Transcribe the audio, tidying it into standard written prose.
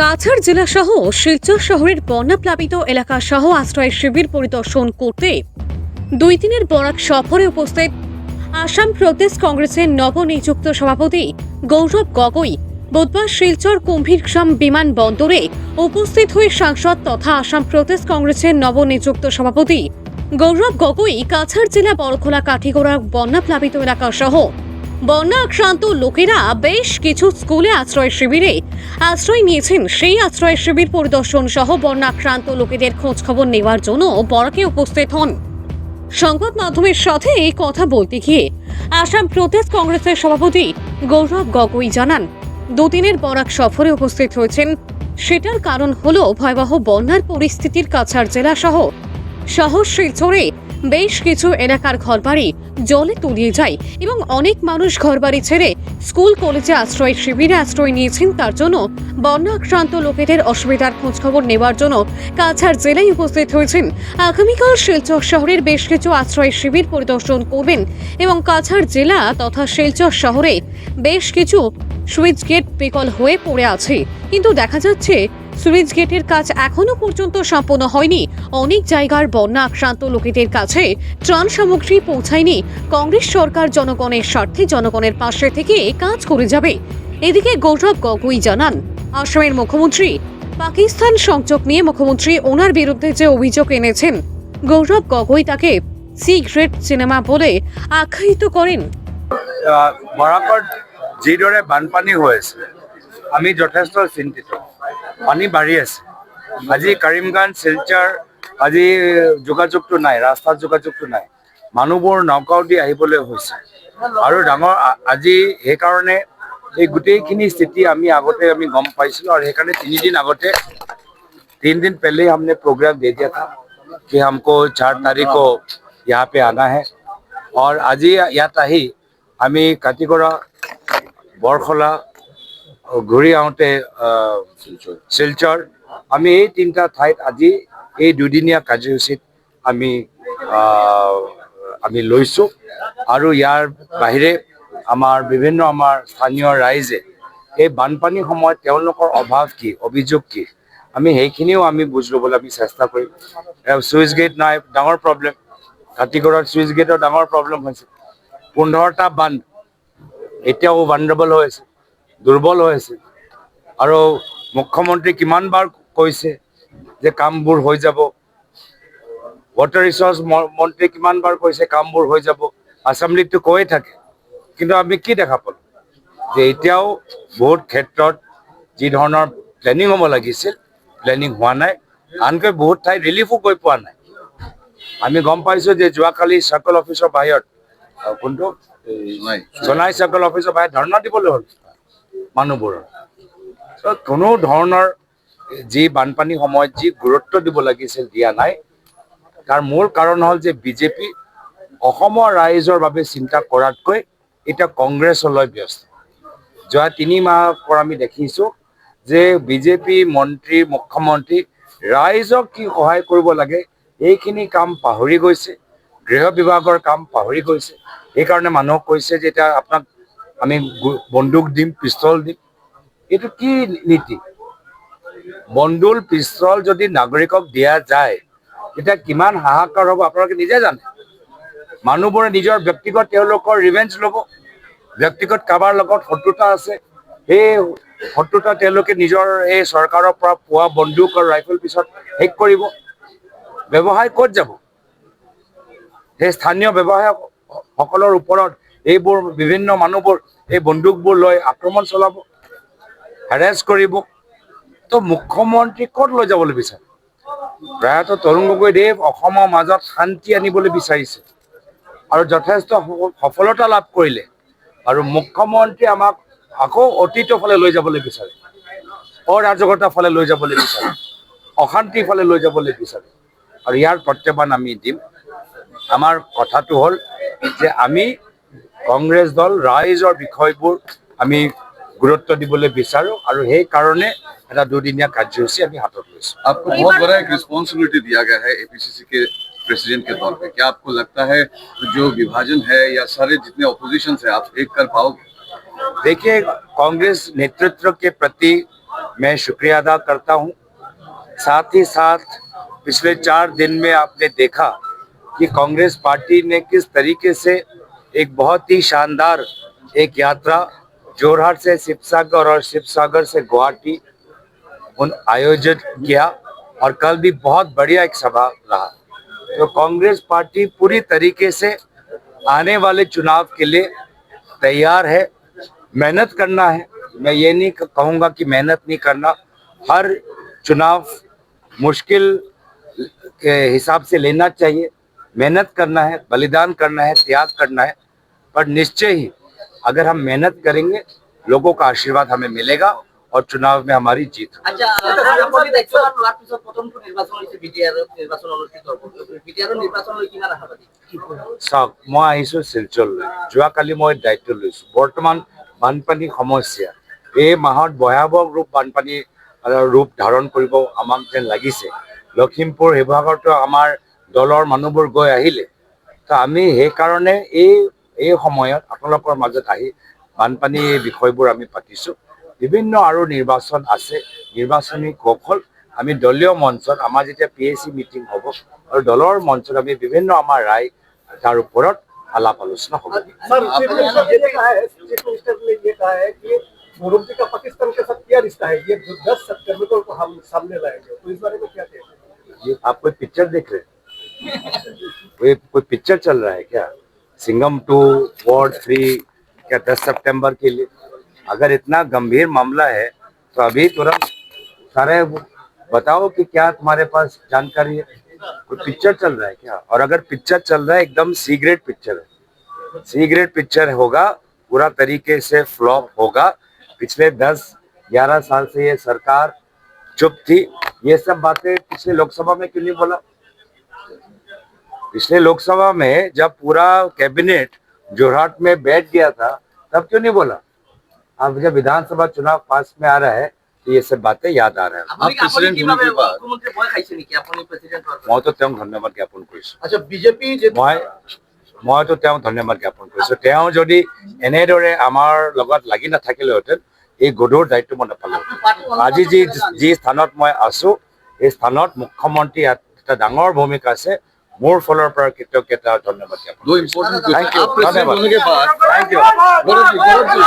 কাছাড় জেলা সহ শিলচর শহরের বন্যাপ্লাবিত এলাকা সহ আশ্রয় শিবির পরিদর্শন করতে 2 দিনের বরাক সফরে উপস্থিত আসাম প্রদেশ কংগ্রেসের নবনিযুক্ত সভাপতি গৌরব গগৈ বুধবার শিলচর কুম্ভীরগ্রাম বিমানবন্দরে উপস্থিত হয়ে সাংসদ তথা আসাম প্রদেশ কংগ্রেসের নবনিযুক্ত সভাপতি গৌরব গগৈ কাছাড় জেলা বড়খোলা কাঠিগড়ার বন্যাপ্লাবিত এলাকা সহ বন্যা আক্রান্ত লোকেরা বেশ কিছু স্কুলে আশ্রয় শিবিরে আশ্রয় নিয়েছেন। সেই আশ্রয় শিবির পরিদর্শন সহ বন্যা আক্রান্ত লোকেদের খোঁজ খবর নেওয়ার জন্য বরাকে উপস্থিত হন। সংবাদ মাধ্যমের সাথে এই কথা বলতে গিয়ে আসাম প্রদেশ কংগ্রেসের সভাপতি গৌরব গগৈ জানান, 2 দিনের বরাক সফরে উপস্থিত হয়েছেন। সেটার কারণ হলো ভয়াবহ বন্যার পরিস্থিতির কাছাড় জেলা সহ শহর শিলচরে বেশ কিছু এলাকার ঘরবাড়ি জলে তলিয়ে যায় এবং অনেক মানুষ ঘরবাড়ি ছেড়ে স্কুল কলেজে আশ্রয় শিবিরে আশ্রয় নিয়েছেন। তার জন্য বন্যা আক্রান্ত লোকেদের অসুবিধার খোঁজখবর নেওয়ার জন্য কাছাড় জেলায় উপস্থিত হয়েছেন। আগামীকাল শিলচর শহরের বেশ কিছু আশ্রয় শিবির পরিদর্শন করবেন এবং কাছাড় জেলা তথা শিলচর শহরে বেশ কিছু সুইচ গেট বিকল হয়ে পড়ে আছে, কিন্তু দেখা যাচ্ছে সুইচ গেটের কাজ এখনো পর্যন্ত সম্পন্ন হয়নি। অনেক জায়গার বন্যা আক্রান্ত লোকেদের কাছে ত্রাণ সামগ্রী পৌঁছায়নি। কংগ্রেস সরকার জনগণের স্বার্থে জনগণের পাশে থেকে কাজ করে যাবে। এদিকে গৌরব গগৈ জানান, আসামের মুখ্যমন্ত্রী পাকিস্তান সংযোগ নিয়ে মুখ্যমন্ত্রী ওনার বিরুদ্ধে যে অভিযোগ এনেছেন, গৌরব গগৈ তাকে সি গ্রেড সিনেমা বলে আখ্যায়িত করেন। বরাকত যিদৰে বানপানী হৈ আছে আমি যথেষ্ট চিন্তিত। পানী বাঢ়ি আছে। আজি কৰিমগঞ্জ শিলচৰ আজি যোগাযোগটো নাই, ৰাস্তাত যোগাযোগটো নাই। মানুহবোৰ নৌকাও দি আহিবলৈ হৈছে আৰু ডাঙৰ আজি সেইকাৰণে এই গোটেইখিনি স্থিতি আমি আগতে গম পাইছিলোঁ আৰু সেইকাৰণে 3 दिन पहले हमने प्रोग्राम दे दिया था कि हमको 4 तारीख को यहाँ पे आना है और আজি ইয়াত আহি আমি কাটিগড়া বৰখলা ঘূৰি আহোঁতে শিলচৰ আমি এই 3টা ঠাইত আজি এই 2দিনীয়া কাৰ্যসূচীত আমি লৈছোঁ আৰু ইয়াৰ বাহিৰে আমাৰ বিভিন্ন স্থানীয় ৰাইজে এই বানপানীৰ সময়ত তেওঁলোকৰ অভাৱ কি, অভিযোগ কি, আমি সেইখিনিও বুজ ল'বলৈ চেষ্টা কৰিম। সুইচ গেট নাই, ডাঙৰ প্ৰব্লেম। কাটিগড়াত সুইচ গেটৰ ডাঙৰ প্ৰব্লেম হৈছে। 15টা বান্ধ এতিয়াও ভালনাৰেবল হৈ আছে, দুৰ্বল হৈ আছে আৰু মুখ্যমন্ত্ৰী কিমানবাৰ কৈছে যে কামবোৰ হৈ যাব। ৱাটাৰ ৰিচোৰ্চ মন্ত্ৰী কিমানবাৰ কৈছে কামবোৰ হৈ যাব। এছেম্বলিতটো কৈয়ে থাকে, কিন্তু আমি কি দেখা পালোঁ যে এতিয়াও বহুত ক্ষেত্ৰত যি ধৰণৰ প্লেনিং হ'ব লাগিছিল প্লেনিং হোৱা নাই। আনকৈ বহুত ঠাইত ৰিলিফো গৈ পোৱা নাই। আমি গম পাইছোঁ যে যোৱাকালি চাৰ্কল অফিচৰ বাহিৰত কোনটো জনাই চাৰ্কল অফিচৰ বাহিৰত ধৰ্ণা দিবলৈ হ'ল মানুহবোৰৰ। কোনো ধৰণৰ যি বানপানী সময়ত যি গুৰুত্ব দিব লাগিছিল দিয়া নাই। তাৰ মূল কাৰণ হ'ল যে বিজেপি অসমৰ ৰাইজৰ বাবে চিন্তা কৰাতকৈ এতিয়া কংগ্ৰেছলৈ ব্যস্ত। যোৱা 3 মাহৰ পৰা আমি দেখিছোঁ যে বিজেপি মন্ত্ৰী মুখ্যমন্ত্ৰী ৰাইজক কি সহায় কৰিব লাগে এইখিনি কাম পাহৰি গৈছে। গৃহ বিভাগৰ কাম পাহৰি গৈছে। সেইকাৰণে মানুহক কৈছে যে এতিয়া আপোনাক আমি বন্দুক দিম, পিস্তল দিম। এইটো কি নীতি? বন্দুক পিস্তল যদি নাগৰিকক দিয়া যায় তেতিয়া কিমান হাহাকাৰ হ'ব আপোনালোকে নিজে জানে। মানুহবোৰে নিজৰ ব্যক্তিগত তেওঁলোকৰ ৰিভেঞ্জ ল'ব। ব্যক্তিগত কাৰোবাৰ লগত শত্ৰুতা আছে, সেই শত্ৰুতা তেওঁলোকে নিজৰ এই চৰকাৰৰ পৰা পোৱা বন্দুক আৰু ৰাইফল পিছত শেষ কৰিব। ব্যৱসায় ক'ত যাব? সেই স্থানীয় ব্যৱসায়সকলৰ ওপৰত এইবোৰ বিভিন্ন মানুহবোৰ এই বন্দুকবোৰ লৈ আক্ৰমণ চলাব, হেৰেছ কৰিব। তো মুখ্যমন্ত্ৰী ক'ত লৈ যাবলৈ বিচাৰে? প্ৰায়ত তৰুণ গগৈদেৱ অসমৰ মাজত শান্তি আনিবলৈ বিচাৰিছে আৰু যথেষ্ট সফলতা লাভ কৰিলে আৰু মুখ্যমন্ত্ৰী আমাক আকৌ অতীতৰ ফালে লৈ যাবলৈ বিচাৰে, অৰাজকতাৰ ফালে লৈ যাবলৈ বিচাৰে, অশান্তিৰ ফালে লৈ যাবলৈ বিচাৰে আৰু ইয়াৰ প্ৰত্যাহ্বান আমি দিম। আমাৰ কথাটো হ'ল যে আমি কংগ্ৰেছ দল ৰাইজৰ বিষয়বোৰ আমি গুৰুত্ব দিবলৈ বিচাৰোঁ আৰু সেই কাৰণে এটা 2দিনীয়া কাৰ্যসূচী আমি হাতত লৈছোঁ। आपको बहुत बड़ा एक रिस्पॉन्सिबिलिटी दिया गया है एपीसीसी के प्रेसिडेंट के तौर पे। क्या आपको लगता है जो विभाजन है या सारे जितने ऑपोजिशन है आप एक कर पाओगे? देखिए, कांग्रेस नेतृत्व के प्रति मैं शुक्रिया अदा करता हूँ। साथ ही साथ पिछले 4 दिन में आपने देखा कि कांग्रेस पार्टी ने किस तरीके से एक बहुत ही शानदार एक यात्रा जोरहाट से शिवसागर और शिवसागर से गुवाहाटी आयोजित किया और कल भी बहुत बढ़िया एक सभा रहा। तो कांग्रेस पार्टी पूरी तरीके से आने वाले चुनाव के लिए तैयार है। मेहनत करना है, मैं ये नहीं कहूँगा कि मेहनत नहीं करना। हर चुनाव मुश्किल के हिसाब से लेना चाहिए, मेहनत करना है, बलिदान करना है, त्याग करना है, पर निश्चय ही अगर हम मेहनत करेंगे लोगों का आशीर्वाद हमें मिलेगा और चुनाव में हमारी जीत होगी। আচ্ছা আপুনি দায়িত্ব লোৱাৰ পিছত প্ৰথমটো নিৰ্বাচন হৈছে বিটিআৰৰ নিৰ্বাচন অনুষ্ঠিত হ'ব বিটিআৰৰ নিৰ্বাচনলৈ কিমান আশাবাদী চাওক মই আহিছোঁ শিলচৰলৈ যোৱাকালি মই দায়িত্ব লৈছোঁ বৰ্তমান বানপানী সমস্যা এই মাহত ভয়াৱহ বানপানী ৰূপ ধাৰণ কৰিব আমাক যেন লাগিছে লখিমপুৰ শিৱসাগৰতো আমাৰ দলৰ মানুহবোৰ গৈ আহিলে তো আমি সেইকাৰণে এই সময়ত আপোনালোকৰ মাজত আহি বানপানী এই বিষয়বোৰ আমি পাতিছোঁ বিভিন্ন আৰু নিৰ্বাচন আছে নিৰ্বাচনী কৌশল আমি দলীয় মঞ্চত আমাৰ যেতিয়া PAC মিটিং হ'ব আৰু দলৰ মঞ্চত আমি বিভিন্ন আমাৰ ৰায় তাৰ ওপৰত আলাপ আলোচনা হ'ব। सर चीफ मिनिस्टर ने कहा है कि मोदी का पाकिस्तान के साथ क्या रिश्ता है ये 10 सितंबर को हम सामने लाएंगे तो इस बारे में क्या कहेंगे? ये आप कोई पिक्चर देख रहे हैं कोई पिक्चर चल रहा है क्या सिंघम 2 वॉर 3 क्या 10 सितंबर के लिए अगर इतना गंभीर मामला है तो अभी तुरंत सारे बताओ कि क्या तुम्हारे पास जानकारी है कोई पिक्चर चल रहा है क्या और अगर पिक्चर चल रहा है एकदम सी ग्रेड पिक्चर है सी ग्रेड पिक्चर होगा पूरा तरीके से फ्लॉप होगा पिछले 10-11 साल से ये सरकार चुप थी ये सब बातें पिछले लोकसभा में क्यों नहीं बोला पिछले लोकसभा में जब पूरा कैबिनेट जोरहाट में बैठ गया था तब क्यों नहीं बोला अब जब विधानसभा चुनाव पास में आ रहा है तो ये सब बातें याद आ रहा है আপুনি president কিভাৱে होने के बाद- মুখ্যমন্ত্ৰী ভয় খাইছে নেকি আপুনি প্ৰেচিডেণ্ট হোৱাৰ মই তো তেওঁক ধন্যবাদ জ্ঞাপন কৰিছোঁ अच्छा बीजेपी মইতো তেওঁক ধন্যবাদ জ্ঞাপন কৰিছোঁ তেওঁ যদি এনেদৰে আমাৰ লগত লাগি নাথাকিলেহেঁতেন এই গধুৰ দায়িত্ব মই নাপালোঁ আজি যি স্থানত মই আছোঁ এই স্থানত মুখ্যমন্ত্ৰী এটা ডাঙৰ ভূমিকা আছে মোৰ ফালৰ পৰা কৃতজ্ঞতা ধন্যবাদ জ্ঞাপন दो इम्पोर्टेंट Thank you. आप प्रेसिडेंट धन्यवाद। होने के बाद थैंक यू गौरव जी